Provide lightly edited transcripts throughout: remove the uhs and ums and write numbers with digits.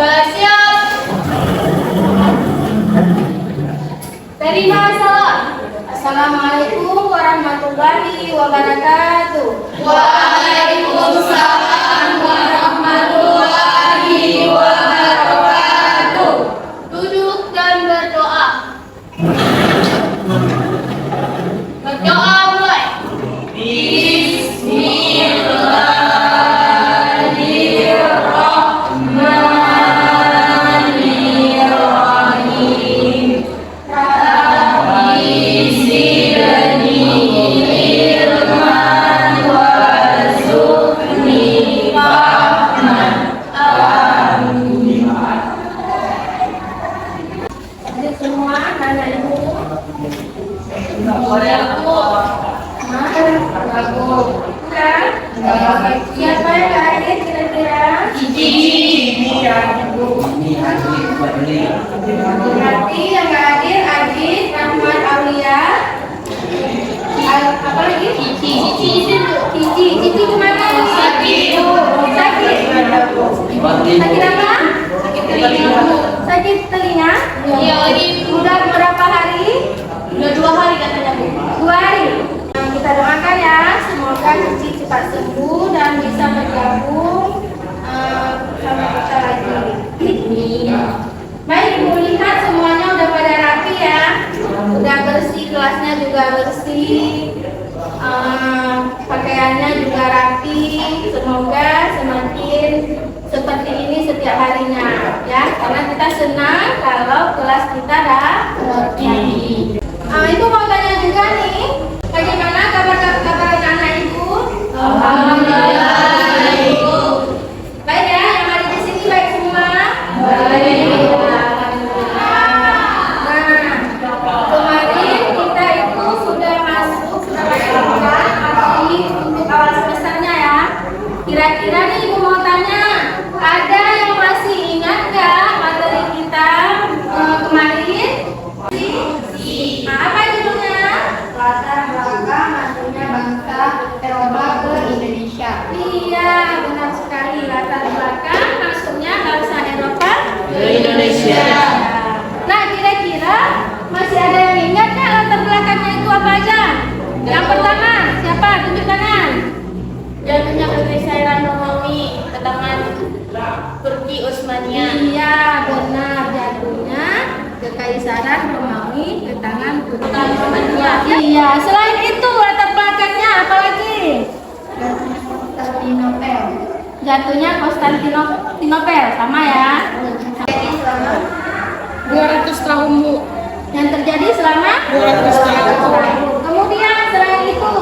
Siap. Terima salam. Assalamualaikum warahmatullahi wabarakatuh. Waalaikumsalam warahmatullahi wabarakatuh. Duduk dan berdoa. Berdoa mulai. Bismillahirrahmanirrahim. Rabbi zidni ilman warzuqni fahman. Amin. Jadi semua anak ibu. Siapa yang hadir kira-kira? Ini Berarti yang nggak hadir Adit, Rahmat, Aulia. Apa lagi? Cici kemana? Sakit. Sakit apa? Sakit telinga. Iya lagi. Udah berapa hari? Udah 2 hari katanya Bu. 2 hari. Kita doakan ya, semoga Cici cepat sembuh dan bisa bergabung sama kita lagi. Baik, Ibu lihat semuanya udah pada rapi ya, udah bersih, kelasnya juga bersih, pakaiannya juga rapi. Semoga semakin seperti ini setiap harinya ya, karena kita senang kalau kelas kita rapi. Ibu mau tanya juga nih, bagaimana kabar anak Ibu? Alhamdulillah Ibu. Baik ya, yang ada di sini baik semua? Baik. Kemarin kita itu sudah masuk materi untuk awal semesternya ya. Kira-kira nih Ibu mau tanya, ada yang masih ingat nggak materi kita kemarin? Apa judulnya? Latar belakang masuknya bangsa Eropa ke Indonesia. Iya, benar sekali. Latar belakang masuknya bangsa Eropa ke Indonesia. Nah, kira-kira masih ada yang ingat nggak latar belakangnya itu apa aja? Yang pertama, siapa? Tunjuk tangan. Jatuhnya Kekaisaran Romawi ke tangan Turki Utsmania. Iya, benar. Jatuhnya Kekaisaran Romawi ke tangan Turki Utsmania. Iya, selain itu latar belakangnya apa lagi? Konstantinopel. Jatuhnya Konstantinopel, sama ya. Jadi selama 200 tahun Bu. yang terjadi selama 200 tahun. Kemudian selain itu,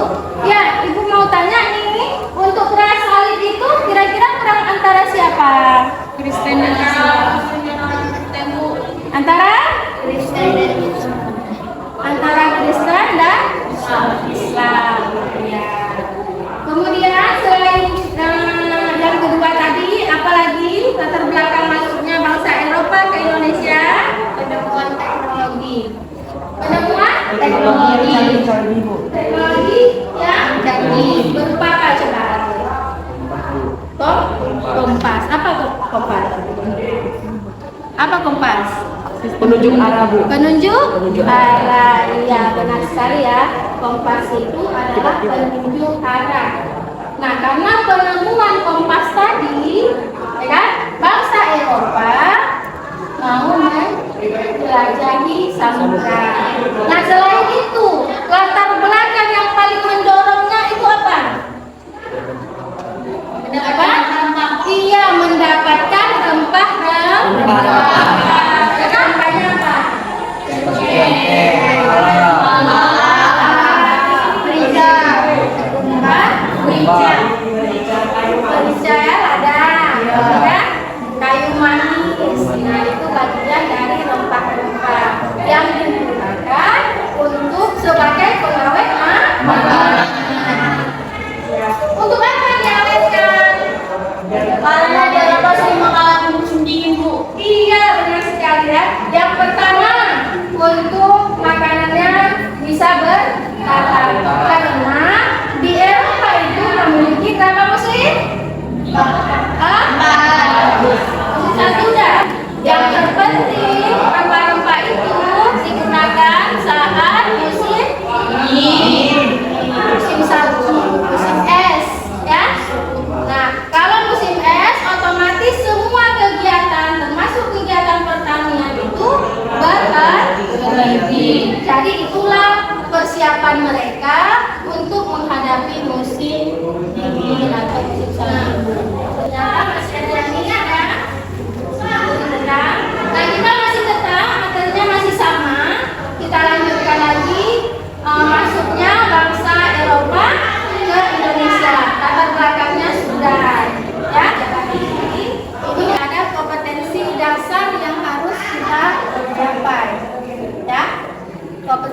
ya Ibu mau tanya ini, untuk perang salib itu kira-kira perang antara siapa? Kristen dan Islam. Antara Kristen dan Islam. Antara Kristen dan Islam. Ya. Kemudian selain yang kedua tadi, apalagi latar belakang masuknya bangsa Eropa ke Indonesia? Penemuan teknologi. Penemuan teknologi. Teknologi yang canggih berupa apa coba? Kompas. Apa kompas? Apa kompas? Penunjuk arah Bu. Penunjuk arah. Iya, benar sekali ya. Kompas itu adalah penunjuk arah. Nah, karena penemuan kompas tadi, ya kan, bangsa Eropa mau menjelajahi samudra. Nah, selain itu, latar belakang yang paling mendorongnya itu apa? Apa? Iya, mendapatkan rempah-rempah. Rempahnya apa? Merica ya, ladang, ya, kayu manis. Nah, itu bagian dari rempah-rempah yang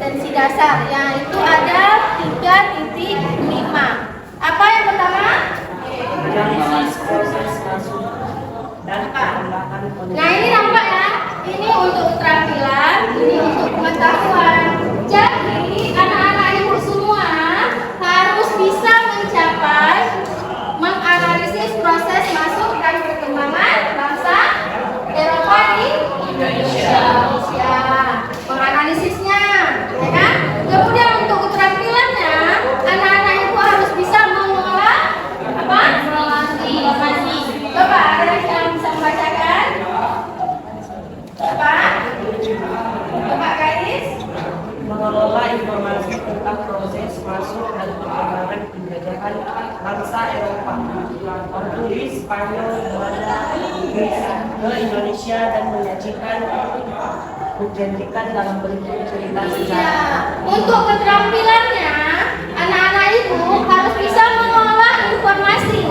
kompetensi dasar, yaitu ada 3.5. Apa yang pertama? Nah, ini nampak ya. Ini untuk keterampilan, ini untuk pengetahuan. Jadi, anak-anak ibu semua harus bisa mencapai menganalisis proses masuk dan perkembangan bangsa Eropa di Indonesia. Menganalisisnya, ya kan? Kemudian untuk keterampilannya, anak-anak ibu harus bisa mengolah apa? Informasi. Coba ada yang bisa membacakan? Apa? Coba guys. Mengelola informasi tentang proses masuk dan perkembangan penjajahan bangsa Eropa, Portugis, Spanyol, Belanda, Inggris ke Indonesia dan menjanjikan dalam bentuk cerita Iya. sejarah. Untuk keterampilannya, anak-anak ibu harus bisa mengolah informasi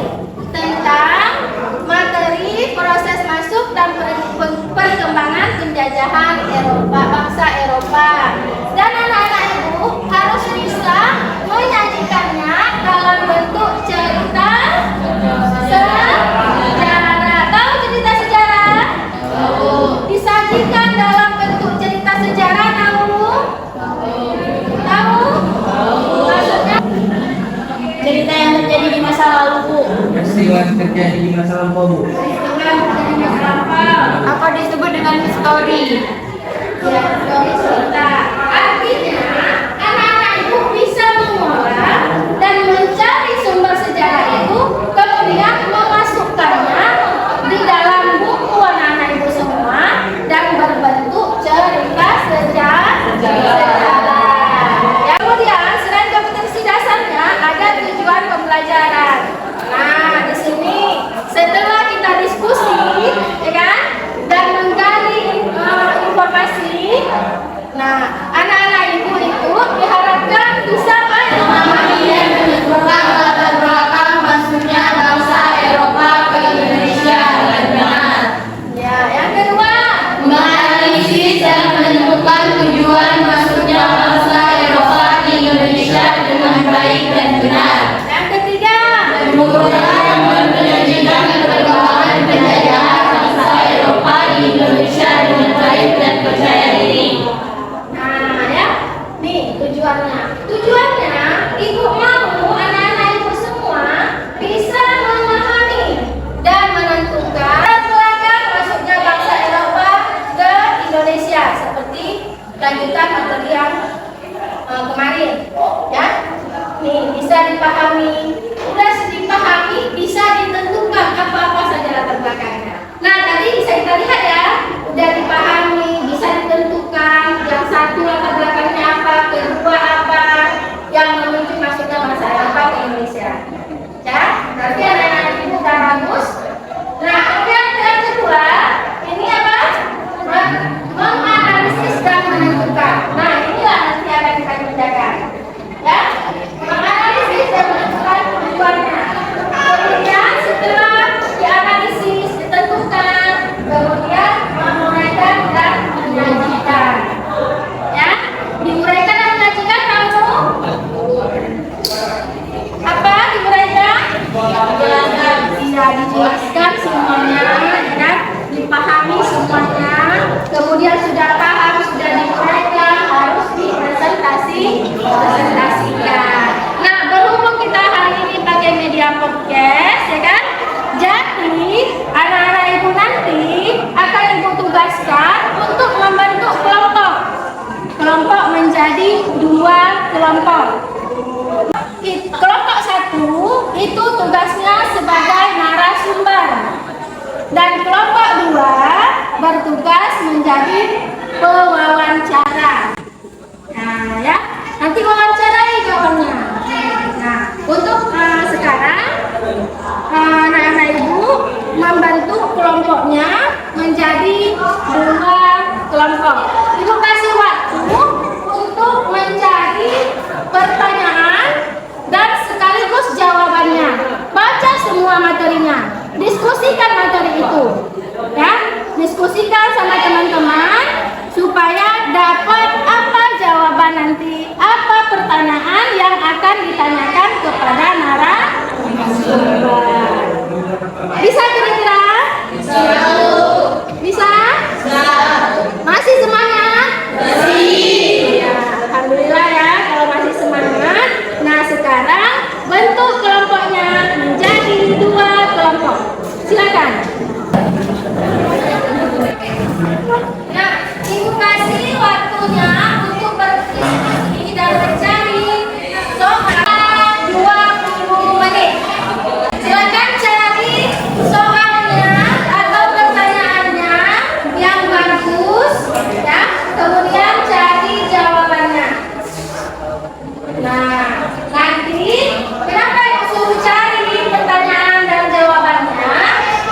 tentang materi proses masuk dan perkembangan penjajahan Eropa, bangsa Eropa. Dan anak-anak ibu harus bisa menyajikannya dalam bentuk cerita sejarah. Tahu cerita sejarah? Disajikan dalam bentuk cerita sejarah, tahu? Tahu? Maksudnya cerita yang terjadi di masa lalu, Bu. Peristiwa yang terjadi di masa lampau, Bu. Apa disebut dengan story? Ya, story cerita. Artinya, anak-anak ibu bisa mengolah dan mencari sumber sejarah itu, kemudian memasukkannya di dalam buku anak-anak ibu semua dan berbentuk cerita sejarah. Ya, kemudian selain kompetensi dasarnya ada tujuan pembelajaran. Nah, di sini setelah kita diskusi, ya kan, dan menggali informasi, nah anak-anak ibu itu diharapkan bisa memahami dan menentukan latar belakang masuknya bangsa Eropa ke Indonesia dengan benar. Ya, yang kedua, menganalisis dan menentukan tujuan masuknya bangsa Eropa di Indonesia dengan baik dan benar. Yang ketiga, mengukurkan dan menyajikan perkembangan penjajahan bangsa Eropa di Indonesia dengan baik dan percaya diri. Nah, ya, nih tujuannya. Tujuannya, ibu mau anak-anak ibu semua bisa memahami dan menentukan latar belakang masuknya bangsa Eropa ke Indonesia seperti lanjutan materi yang kemarin, ya. Nih bisa dipahami, udah dipahami, bisa ditentukan apa-apa saja latar belakangnya. Nah, tadi bisa kita lihat ya, udah dipahami, bisa ditentukan yang satu latar belakangnya apa, kedua apa, yang menuju masuknya bangsa Eropa ke Indonesia. Ya, berarti anak-anak ibu udah bagus. Nah, yang kedua, ini apa? Menganalisis dan menentukan. Nah, inilah nanti akan kita kerjakan. Ya, menganalisis dan menentukan tujuannya. Kemudian setelah dianalisis, ditentukan, kemudian menguraikan dan menyajikan. Ya, diuraikan dan menyajikan kamu apa? Diuraikan? Tidak dijelaskan semuanya, dan dipahami semuanya. Kemudian sudah paham, sudah diuraikan, harus dipresentasikan. Nah, berhubung kita hari ini pakai media podcast, ya kan? Jadi anak-anak ibu nanti akan ibu tugaskan untuk membentuk kelompok. Kelompok menjadi 2 kelompok. Kelompok 1 itu tugasnya sebagai narasumber, dan kelompok 2 bertugas menjadi pewawancara. Nah, ya, nanti wawancarai kawannya. Nah, untuk sekarang anak-anak ibu membentuk kelompoknya menjadi 2 kelompok. Ibu kasih waktu untuk mencari pertanyaan dan sekaligus jawabannya. Baca semua materinya, diskusikan materi itu, ya, diskusikan sama teman-teman supaya dapat apa jawaban ditanyakan kepada narasumber. Bisa kira-kira? Bisa? Masih semangat? Masih. Ya, alhamdulillah ya kalau masih semangat. Nah, sekarang bentuk kelompoknya menjadi 2 kelompok. Silakan. Nah, Ibu kasih waktunya untuk berdiskusi dan mencari soal 20 menit. Silakan cari soalnya atau pertanyaannya yang bagus, ya. Kemudian cari jawabannya. Nah, nanti kenapa Ibu suruh cari pertanyaan dan jawabannya?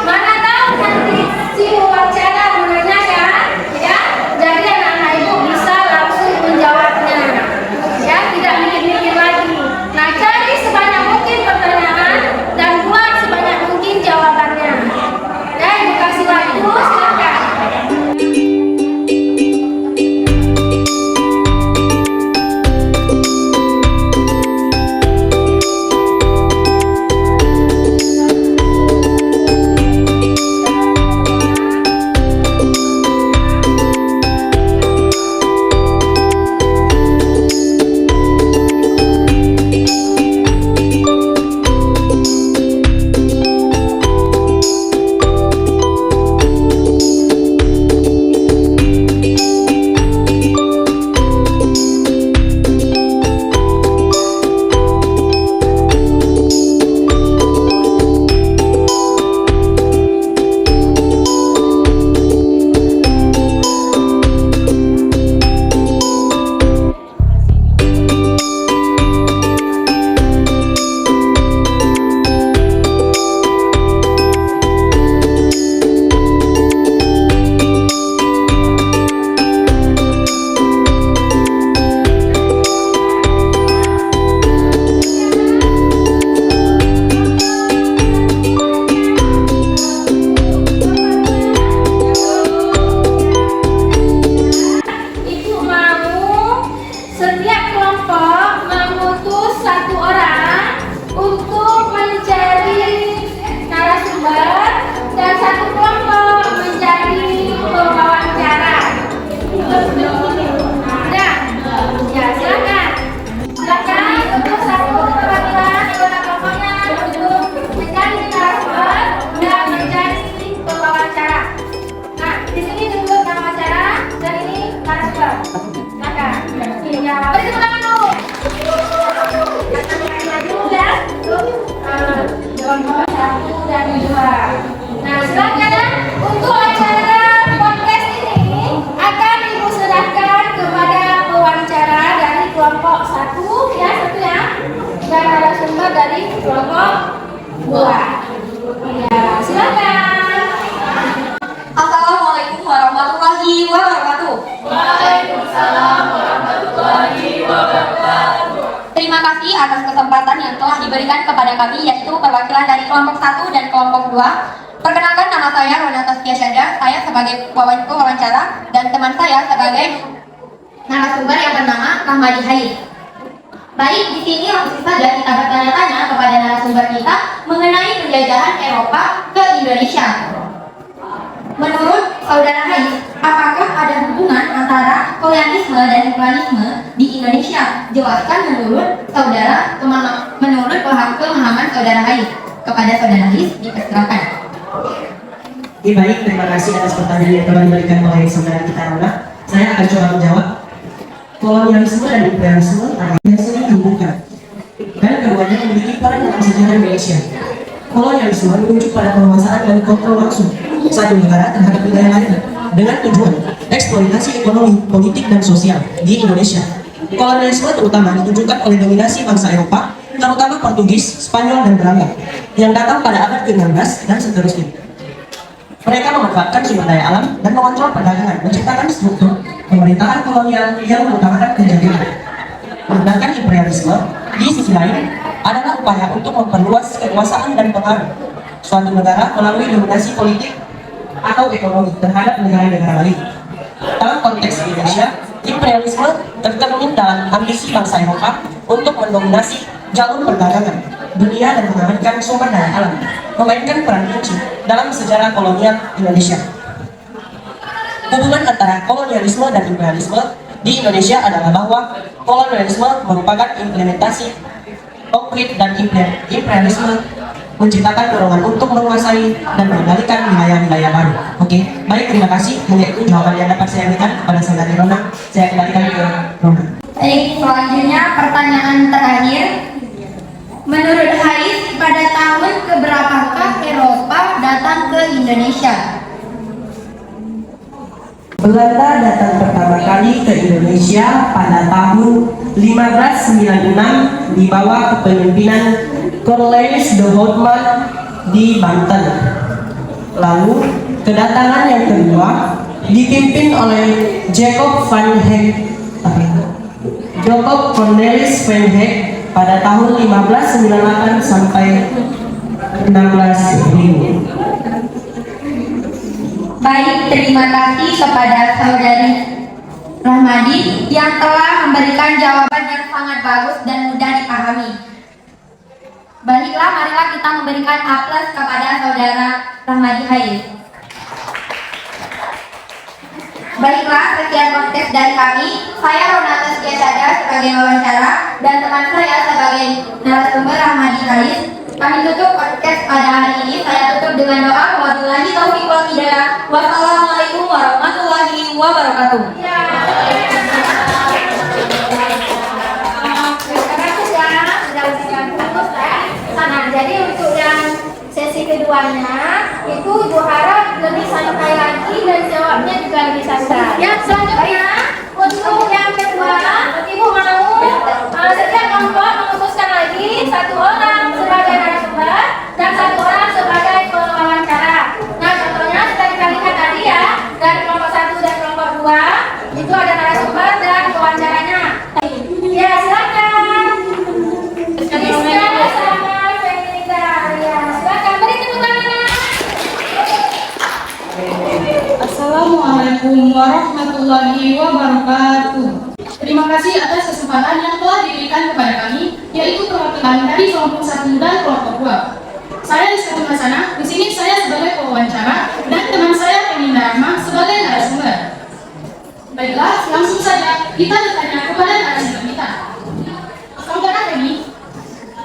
Mana tahu nanti si wawancara menanyakan, ya. Jadi anak-anak Ibu bisa langsung menjawabnya, ya. Tidak mikir-mikir lagi. Nah, cari sebanyak mungkin pertanyaan dan buat sebanyak mungkin jawabannya. Ya, Ibu kasih waktu, silakan. Ibu mau setiap kelompok mengutus 1 orang untuk mencari narasumber dan 1 kelompok menjadi pewawancara. Nah, ya silakan. Silakan untuk 1 perwakilan anggota kelompoknya untuk menjadi narasumber dan menjadi pewawancara. Nah, di sini disebut nama wawancara dan ini narasumber. Silakan. Ya, beri tepuk tangan dulu. Maju ya. Kelompok 1 dan 2. Nah, silakan untuk acara podcast ini akan Ibu serahkan kepada pewawancara dari kelompok 1 ya, 1 ya. Dan narasumber dari kelompok 2. Ya, silakan. Assalamualaikum warahmatullahi wabarakatuh. Waalaikumsalam warahmatullahi wabarakatuh. Terima kasih atas kesempatan yang telah diberikan kepada kami, yaitu perwakilan dari kelompok 1 dan kelompok 2. Perkenalkan, nama saya Rona Taskia Syada. Saya sebagai pewawancara dan teman saya sebagai narasumber yang bernama Rahmadi Hai. Baik, di sini langsung saja kita bertanya-tanya kepada narasumber kita mengenai penjajahan Eropa ke Indonesia. Menurut Saudara Hai, apakah ada hubungan antara kolonialisme dan imperialisme di Indonesia? Jelaskan menurut Saudara, menurut pemahaman Saudara Hai. Kepada Saudara Hai, dipersilakan. Baik, terima kasih atas pertanyaan yang telah diberikan oleh saudara kita Rona. Saya akan coba menjawab. Kolonialisme dan imperialisme yang sering dihubungkan, dan keduanya memiliki peran dalam sejarah Indonesia. Kolonialisme merujuk pada penguasaan dan kontrol langsung satu negara terhadap negara lainnya dengan tujuan eksploitasi ekonomi, politik, dan sosial di Indonesia. Kolonialisme terutama ditunjukkan oleh dominasi bangsa Eropa, terutama Portugis, Spanyol, dan Belanda, yang datang pada abad ke-16 dan seterusnya. Mereka memanfaatkan sumber daya alam dan mengontrol perdagangan, menciptakan struktur pemerintahan kolonial yang mengutamakan penjajahan. Sedangkan imperialisme, di sisi lain, adalah upaya untuk memperluas kekuasaan dan pengaruh suatu negara melalui dominasi politik atau ekonomi terhadap negara-negara lain. Dalam konteks Indonesia, imperialisme tercermin dalam ambisi bangsa Eropa untuk mendominasi jalur perdagangan, dunia dan mengamankan sumber daya alam, memainkan peran kunci dalam sejarah kolonial Indonesia. Hubungan antara kolonialisme dan imperialisme di Indonesia adalah bahwa kolonialisme merupakan implementasi konkret dan imperialisme menciptakan dorongan untuk menguasai dan mengendalikan wilayah-wilayah baru. Oke, baik, terima kasih. Hanya itu jawaban yang dapat saya berikan kepada saudari Rona. Saya kembalikan ke Rona. Baik, selanjutnya pertanyaan terakhir. Menurut Hais, pada tahun keberapakah Eropa datang ke Indonesia? Belanda datang pertama kali ke Indonesia pada tahun 1596 di bawah kepemimpinan Cornelis de Houtman di Banten. Lalu kedatangan yang kedua dipimpin oleh Jacob Cornelis van Heck pada tahun 1598 sampai 16.000. Baik, terima kasih kepada saudari Rahmadi yang telah memberikan jawaban yang sangat bagus dan mudah dipahami. Baiklah, marilah kita memberikan aplaus kepada saudara Rahmadi Hais. Baiklah, sekian podcast dari kami. Saya Ronata Setiasada sebagai wawancara dan teman saya sebagai narasumber Rahmadi Hais. Kami tutup podcast pada hari ini. Saya tutup dengan doa. Wabillahi taufiq wal hidayah. Wassalamualaikum warahmatullahi wabarakatuh. Jadi untuk yang sesi keduanya itu Ibu harap lebih santai lagi dan jawabnya juga lebih santai. Ya, selanjutnya untuk yang kedua Ibu mau setiap kelompok memutuskan lagi satu orang sebagai narasumber dan satu orang sebagai pewawancara. Nah, contohnya sudah kita lihat tadi ya, dari kelompok 1 dan kelompok 2 itu ada narasumber dan pewawancaranya. Ya, silakan. Assalamualaikum warahmatullahi wabarakatuh. Terima kasih atas kesempatan yang telah diberikan kepada kami, yaitu perwakilan dari kelompok 1 dan kelompok 2. Saya Rizka Hasana, di sini saya sebagai pewawancara dan teman saya Peninda Rahma sebagai narasumber. Baiklah, langsung saja kita bertanya kepada narasumber kita. Saudara Femi,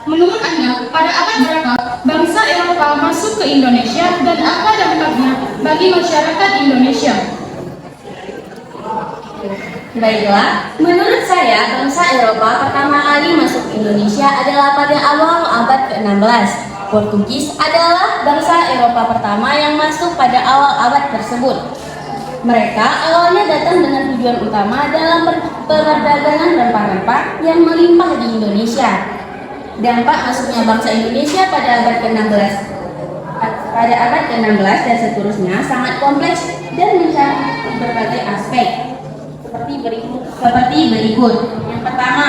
menurut Anda, pada abad berapa bangsa Eropa masuk ke Indonesia dan apa dampaknya bagi masyarakat Indonesia? Baiklah, menurut saya bangsa Eropa pertama kali masuk ke Indonesia adalah pada awal abad ke-16. Portugis adalah bangsa Eropa pertama yang masuk pada awal abad tersebut. Mereka awalnya datang dengan tujuan utama dalam perdagangan rempah-rempah yang melimpah di Indonesia. Dampak masuknya bangsa Indonesia pada abad ke-16 dan seterusnya sangat kompleks dan mencakup berbagai aspek seperti berikut. Yang pertama,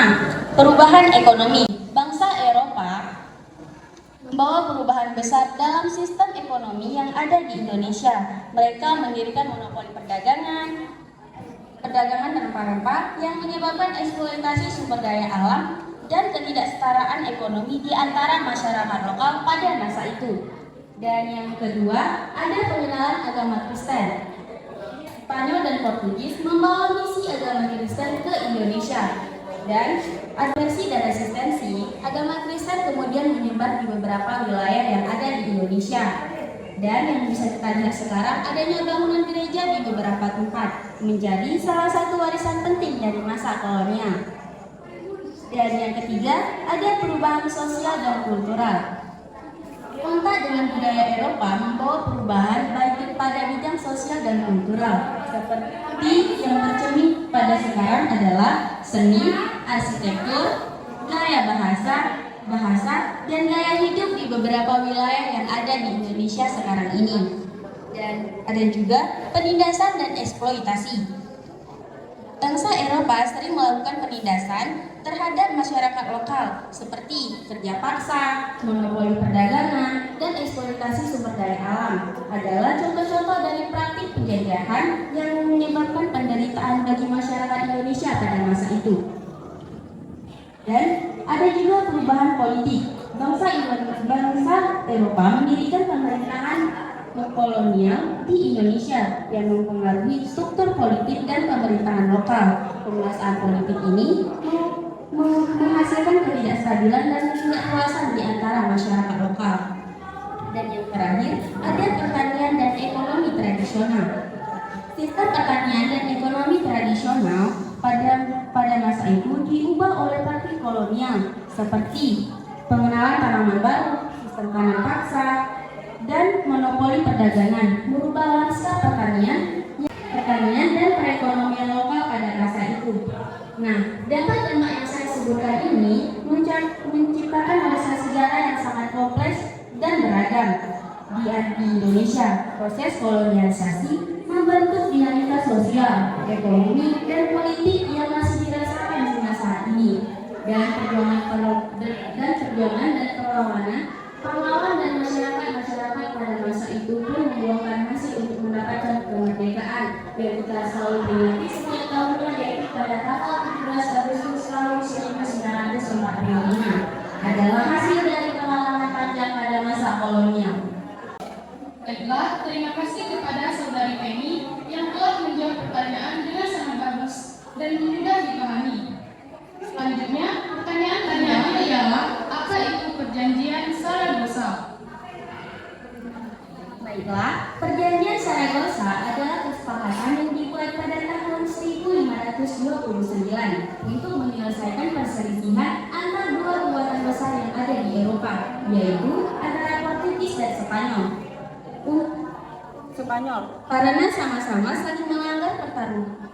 perubahan ekonomi. Bangsa Eropa membawa perubahan besar dalam sistem ekonomi yang ada di Indonesia. Mereka mendirikan monopoli perdagangan rempah-rempah yang menyebabkan eksploitasi sumber daya alam dan ketidaksetaraan ekonomi di antara masyarakat lokal pada masa itu. Dan yang kedua, ada pengenalan agama Kristen. Spanyol dan Portugis membawa misi agama Kristen ke Indonesia. Dan aversi dan resistensi agama Kristen kemudian menyebar di beberapa wilayah yang ada di Indonesia. Dan yang bisa kita lihat sekarang, adanya bangunan gereja di beberapa tempat menjadi salah satu warisan penting dari masa kolonial. Dan yang ketiga, ada perubahan sosial dan kultural. Kontak dengan budaya Eropa membawa perubahan baik pada bidang sosial dan kultural. Seperti yang tercermin pada sekarang adalah seni, arsitektur, gaya bahasa, dan gaya hidup di beberapa wilayah yang ada di Indonesia sekarang ini. Dan ada juga penindasan dan eksploitasi. Bangsa Eropa sering melakukan penindasan terhadap masyarakat lokal seperti kerja paksa, monopoli perdagangan, dan eksploitasi sumber daya alam adalah contoh-contoh dari praktik penjajahan yang menyebabkan penderitaan bagi masyarakat Indonesia pada masa itu. Dan Ada juga perubahan politik. Bangsa Eropa mendirikan pemerintahan kolonial di Indonesia yang mempengaruhi struktur politik dan pemerintahan lokal. Penguasaan politik ini menghasilkan ketidakstabilan dan ketidakpuasan di antara masyarakat lokal. Dan yang terakhir, ada pertanian dan ekonomi tradisional. Sistem pertanian dan ekonomi tradisional pada masa itu diubah oleh praktik kolonial seperti pengenalan tanaman baru, sistem tanam paksa, dan monopoli perdagangan, merubah lanskap pertanian dan perekonomian lokal pada masa itu. Nah, dampak-dampak yang saya sebutkan ini menciptakan masa sejarah yang sangat kompleks dan beragam di Indonesia. Proses kolonialisasi membentuk dinamika sosial, ekonomi, dan politik yang masih dirasakan hingga saat ini. Dan perjuangan dan pahlawan dan masyarakat pada masa itu pun membuahkan hasil untuk mendapatkan kemerdekaan yang kita selalu peringati setiap tahunnya, yaitu pada tanggal 17 Agustus tahun 1945 adalah hasil dari pengalaman panjang pada masa kolonial. Baiklah, terima kasih kepada Saudari Penny yang telah menjawab pertanyaan dengan sangat bagus dan mudah dipahami. Selanjutnya, pertanyaan ialah apa itu perjanjian Saragossa? Baiklah, perjanjian Saragossa adalah kesepakatan yang dibuat pada tahun 1529 untuk menyelesaikan perselisihan antara dua kekuatan besar yang ada di Eropa, yaitu antara Portugis dan Spanyol. Karena sama-sama saling melanggar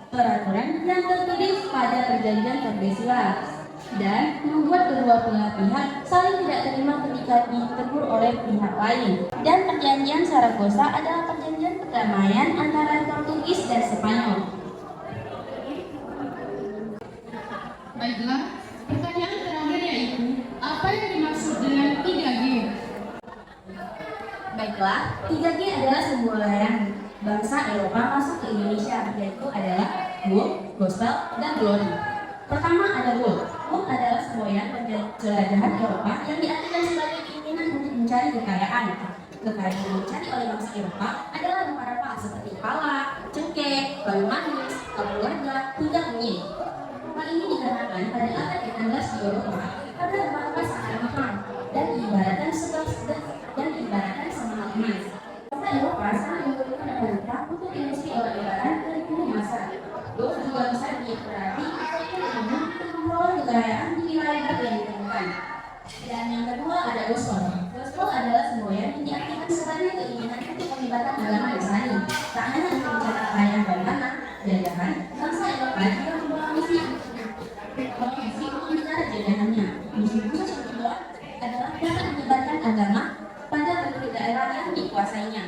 peraturan yang tertulis pada perjanjian Tordesillas dan membuat kedua belah pihak saling tidak terima ketika ditegur oleh pihak lain. Dan perjanjian Saragossa adalah perjanjian perdamaian antara Portugis dan Spanyol. Baiklah, pertanyaan terakhir yaitu apa yang dimaksud dengan 3G? Baiklah, 3G adalah sebuah layanan bangsa Eropa masuk ke Indonesia, yaitu adalah Gold, Gospel, dan Glory. Pertama ada Gold. Gold adalah semboyan penjelajahan Eropa yang diartikan sebagai keinginan untuk mencari kekayaan. Kekayaan yang dicari oleh bangsa Eropa adalah rempah-rempah seperti pala, cengkeh, kayu manis, keluarga, hingga kunyit. Hal ini dikarenakan pada abad ke-16 di Eropa ada rempah-rempah sangat mahal dan diibaratkan semahal emas. Bangsa Eropa sangat membutuhkan rempah untuk industri obat-obatan dan bulu masa. Gold juga bisa diartikan untuk memperoleh kekayaan di wilayah yang ditemukan. Dan yang kedua ada gospel. Gospel adalah semboyan yang diartikan sebagai keinginan untuk pelibatan agama Nasrani. Tak hanya untuk mencari kekayaan dan tanah, jajahan, bangsa Eropa juga membawa misi untuk mengejar jajahannya. Misi khusus yang kedua adalah dapat menyebarkan agama pada penduduk daerah yang dikuasainya.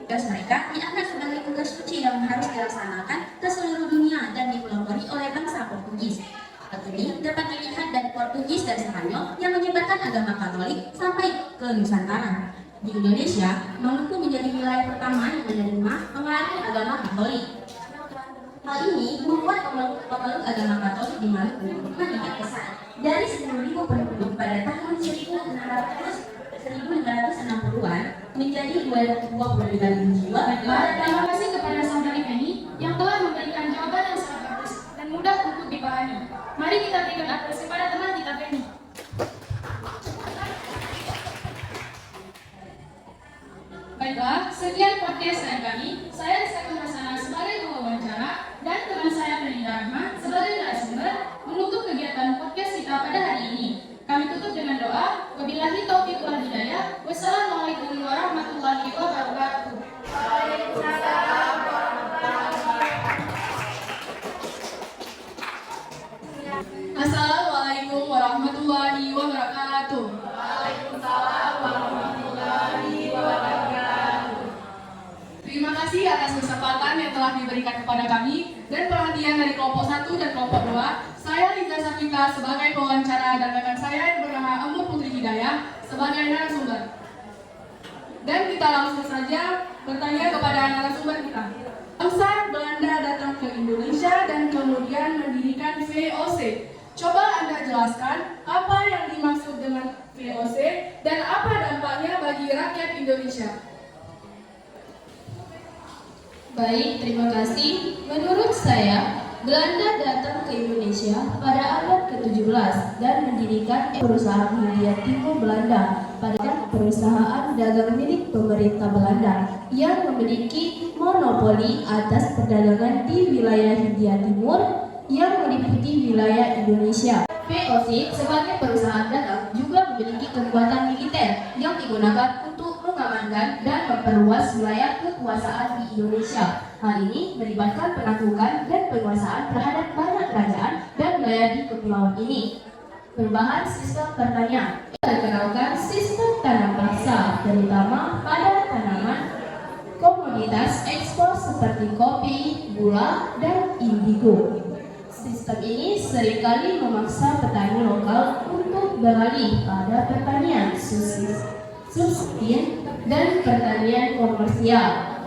Tugas mereka dianggap sebagai tugas suci yang harus dilaksanakan ke seluruh dunia dan dipelopori oleh bangsa Portugis. Hal ini dapat dilihat dari Portugis dan Spanyol yang menyebarkan agama Katolik sampai ke Nusantara. Di Indonesia, Maluku menjadi wilayah pertama yang menerima pengaruh agama Katolik. Hal ini membuat pemeluk agama Katolik di Maluku meningkat pesat dari 10.000 penduduk pada tahun 1960-an menjadi 22.000 jiwa. Terima kasih kepada Saudari Penny yang telah memberikan jawaban yang sangat bagus dan mudah untuk dipahami. Mari kita berikan apresiasi pada teman kita Penny. Baiklah, sekian podcast dari kami. Saya Rizka Hasanah sebagai pewawancara dan teman saya Penny Rahma sebagai narasumber menutup kegiatan podcast kita pada hari ini. Kami tutup dengan doa. Wabillahi taufiq wal hidayah. Wassalamualaikum warahmatullahi wabarakatuh. Waalaikumsalam Assalamualaikum warahmatullahi wabarakatuh. Waalaikumsalam warahmatullahi wabarakatuh. Terima kasih atas kesempatan yang telah diberikan kepada kami dan perhatian dari kelompok 1 dan kelompok 2. Saya Liza Safika sebagai pewawancara dan rekan saya yang bernama Amur Putri Hidayah sebagai narasumber. Dan kita langsung saja bertanya kepada narasumber kita. Bangsa Belanda datang ke Indonesia dan kemudian mendirikan VOC. Coba Anda jelaskan apa VOC dan apa dampaknya bagi rakyat Indonesia? Baik, terima kasih. Menurut saya, Belanda datang ke Indonesia pada abad ke-17 dan mendirikan perusahaan Hindia Timur Belanda pada perusahaan dagang milik pemerintah Belanda yang memiliki monopoli atas perdagangan di wilayah Hindia Timur yang meliputi wilayah Indonesia. VOC sebagai perusahaan dagang juga memiliki kekuatan militer yang digunakan untuk mengamankan dan memperluas wilayah kekuasaan di Indonesia. Hal ini melibatkan penaklukan dan penguasaan terhadap banyak kerajaan dan wilayah di kepulauan ini. Perubahan sistem pertanian dikenalkan sistem tanam paksa, terutama pada tanaman komoditas ekspor seperti kopi, gula, dan indigo. Sistem ini seringkali memaksa petani lokal untuk beralih pada pertanian subsisten dan pertanian komersial.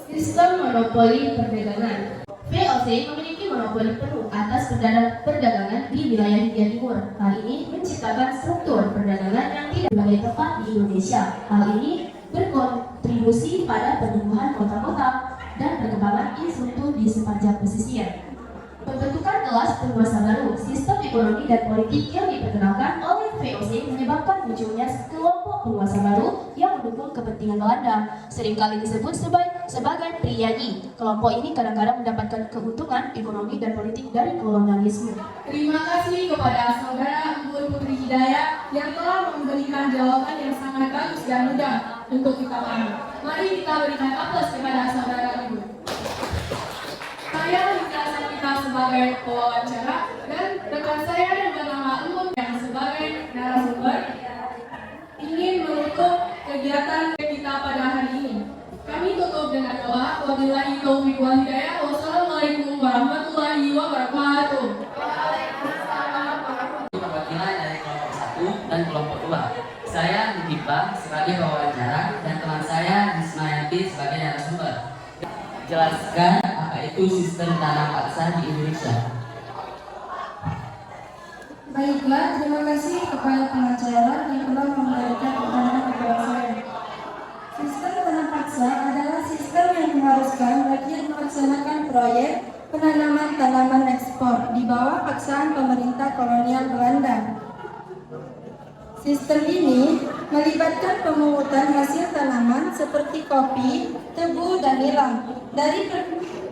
Sistem monopoli perdagangan. VOC memiliki monopoli penuh atas perdagangan di wilayah Hindia Timur. Hal ini menciptakan struktur perdagangan yang tidak berbagai tempat di Indonesia. Hal ini berkontribusi pada pertumbuhan kota-kota dan perkembangan infrastruktur di sepanjang pesisir. Pembentukan kelas penguasa baru, sistem ekonomi dan politik yang diperkenalkan oleh VOC menyebabkan munculnya kelompok penguasa baru yang mendukung kepentingan Belanda, seringkali disebut sebagai priayi. Kelompok ini kadang-kadang mendapatkan keuntungan ekonomi dan politik dari kolonialisme. Terima kasih kepada Saudara Ibu Putri Hidayah yang telah memberikan jawaban yang sangat bagus dan mudah untuk kita pahami. Mari kita berikan aplaus kepada Saudara Ibu. Saya Lisa Sapita sebagai pewawancara dan rekan saya yang bernama Umun yang sebagai narasumber ingin menutup kegiatan kita pada hari ini. Kami tutup dengan doa. Wabillahi taufiq wal hidayah. Wassalamualaikum warahmatullahi wabarakatuh. Perwakilan dari kelompok 1 dan kelompok 2. Saya Nitipa sebagai pewawancara dan teman saya Nismayati sebagai narasumber. Jelaskan apa itu sistem tanam paksa di Indonesia. Baiklah, terima kasih kepada pengacara yang telah memberikan keterangan kepada saya. Sistem tanam paksa adalah sistem yang mengharuskan rakyat melaksanakan proyek penanaman tanaman ekspor di bawah paksaan pemerintah kolonial Belanda. Sistem ini melibatkan pemungutan hasil tanaman seperti kopi, tebu, dan nilam dari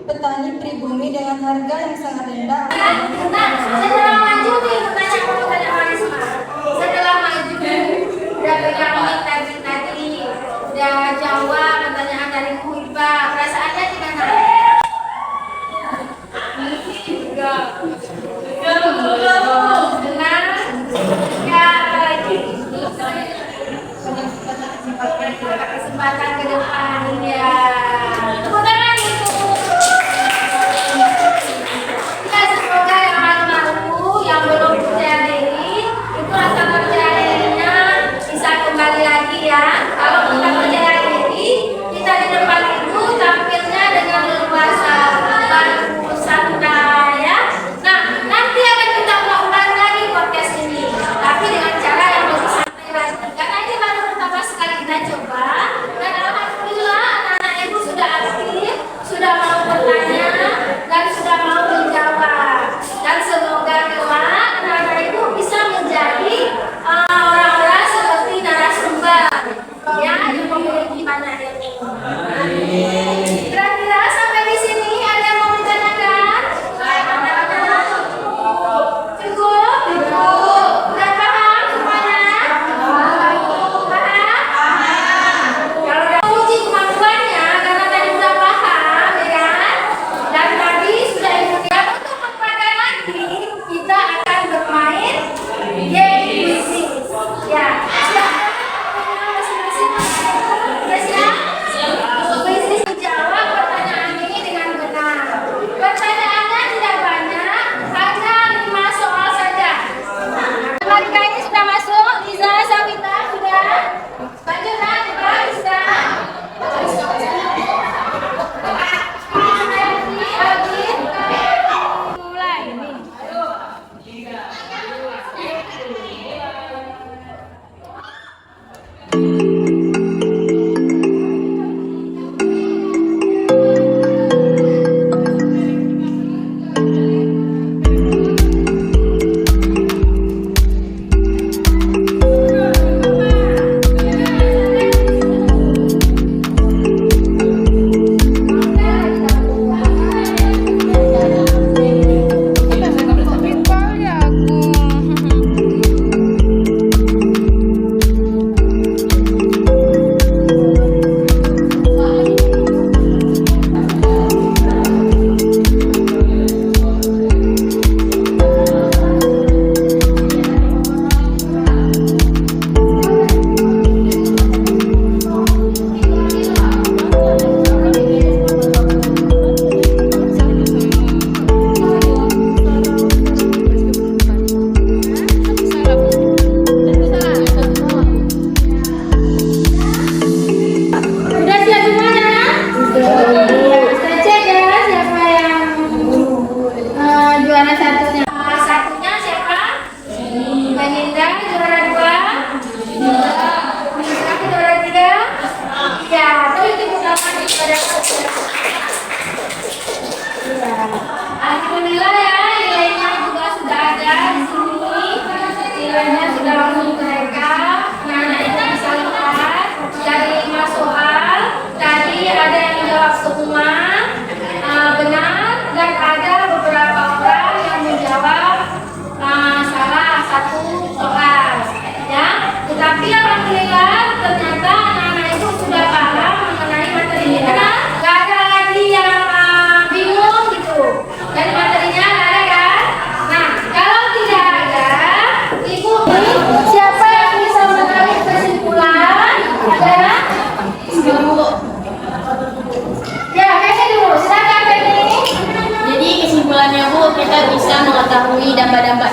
petani pribumi dengan harga yang sangat rendah. Setelah maju nih, pertanyaan semua. Setelah maju, udah pegang mic tadi, udah jawab pertanyaan dari Kuiba. Perasaannya gimana? Benar? Ya, lagi. Kesempatan ke depan ya. Tepuk tangan itu. Semoga yang malu-malu, yang belum percaya diri, itu rasa percaya dirinya bisa kembali lagi ya. Kalau kita percaya diri,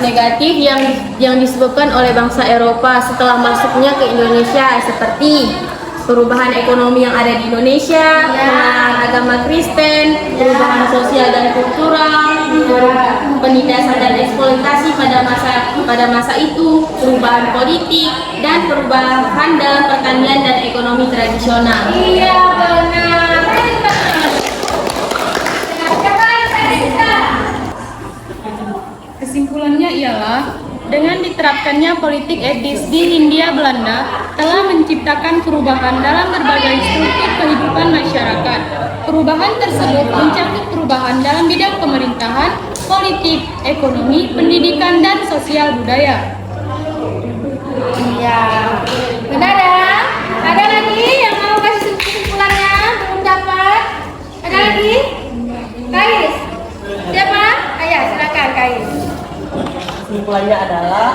negatif yang disebabkan oleh bangsa Eropa setelah masuknya ke Indonesia, seperti perubahan ekonomi yang ada di Indonesia, pengenalan agama Kristen, perubahan sosial dan kultural, penindasan dan eksploitasi pada masa itu, perubahan politik, dan perubahan dalam pertanian dan ekonomi tradisional. Iya benar. Kesimpulannya ialah dengan diterapkannya politik etis di Hindia Belanda telah menciptakan perubahan dalam berbagai struktur kehidupan masyarakat. Perubahan tersebut mencakup perubahan dalam bidang pemerintahan, politik, ekonomi, pendidikan, dan sosial budaya. Iya, benar ya? Ada lagi yang mau kasih kesimpulannya? Belum dapat? Ada lagi? Kais? Siapa? Ayo, silakan Kais. Kesimpulannya adalah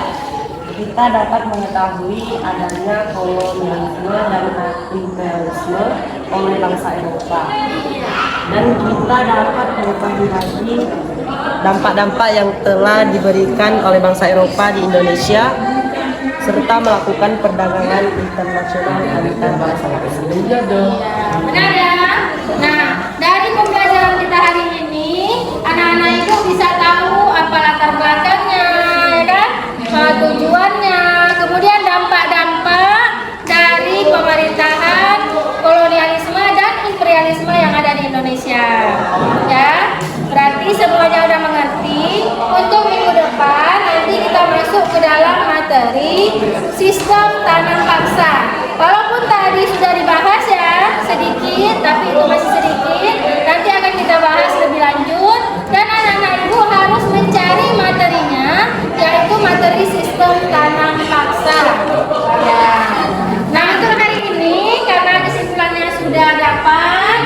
kita dapat mengetahui adanya kolonialisme dan imperialisme oleh bangsa Eropa, dan kita dapat mengetahui lagi dampak-dampak yang telah diberikan oleh bangsa Eropa di Indonesia serta melakukan perdagangan internasional antar bangsa-bangsa. Benar ya? Nah, dari pembelajaran kita hari ini, anak-anak itu bisa tahu apa latar belakangnya, ya kan? Tujuannya, kemudian dampak-dampak dari pemerintahan kolonialisme dan imperialisme yang ada di Indonesia. Ya, berarti semuanya udah mengerti. Untuk minggu depan nanti kita masuk ke dalam materi sistem tanam paksa. Walaupun tadi sudah dibahas ya sedikit, tapi itu masih sedikit. Nanti akan kita bahas lebih lanjut dan anak-anak ibu harus mencari materinya, yaitu materi sistem tanam paksa. Ya. Nah, untuk hari ini karena kesimpulannya sudah dapat,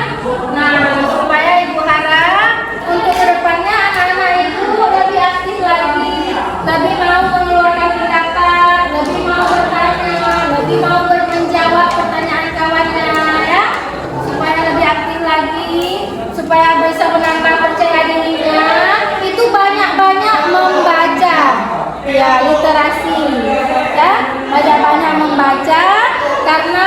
nah supaya ibu harap untuk kedepannya anak-anak ibu lebih aktif lagi, lebih mau mengeluarkan pendapat, lebih mau bertanya, lebih mau menjawab pertanyaan kawannya, ya, supaya lebih aktif lagi, supaya bisa menambah percaya dirinya. Itu banyak-banyak membaca, ya, literasi, ya, banyak-banyak membaca karena